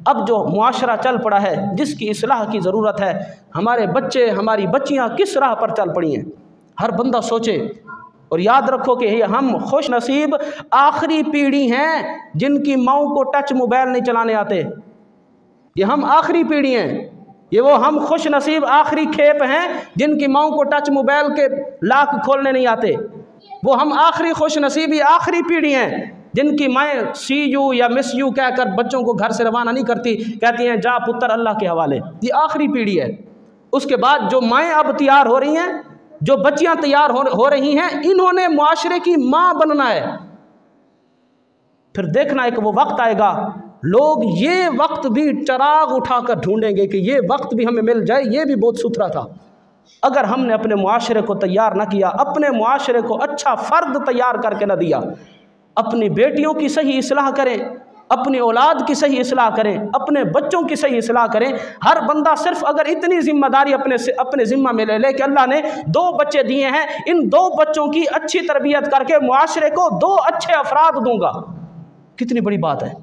अब जो मुआशरा चल पड़ा है, जिसकी इस्लाह की ज़रूरत है, हमारे बच्चे हमारी बच्चियाँ किस राह पर चल पड़ी हैं, हर बंदा सोचे। और याद रखो कि ये हम खुश नसीब आखिरी पीढ़ी हैं जिनकी माओ को टच मोबाइल नहीं चलाने आते। ये हम आखिरी पीढ़ी हैं, ये वो हम खुश नसीब आखिरी खेप हैं जिनकी माओ को टच मोबाइल के लाक खोलने नहीं आते। वो हम आखिरी खुश नसीबी आखिरी पीढ़ी हैं जिनकी माएँ सी यू या मिस यू कहकर बच्चों को घर से रवाना नहीं करती, कहती हैं जा पुत्र अल्लाह के हवाले। ये आखिरी पीढ़ी है। उसके बाद जो माएँ अब तैयार हो रही हैं, जो बच्चियां तैयार हो रही हैं, इन्होंने मुआशरे की माँ बनना है। फिर देखना एक वो वक्त आएगा, लोग ये वक्त भी चराग उठाकर ढूंढेंगे कि ये वक्त भी हमें मिल जाए, ये भी बहुत सुथरा था। अगर हमने अपने मुआशरे को तैयार ना किया, अपने मुआशरे को अच्छा फ़र्द तैयार करके ना दिया, अपनी बेटियों की सही इस्लाह करें, अपनी औलाद की सही इस्लाह करें, अपने बच्चों की सही इस्लाह करें। हर बंदा सिर्फ अगर इतनी जिम्मेदारी अपने ज़िम्मा में ले ले कि अल्लाह ने 2 बच्चे दिए हैं, इन 2 बच्चों की अच्छी तरबियत करके मुआशरे को 2 अच्छे अफराद दूंगा, कितनी बड़ी बात है।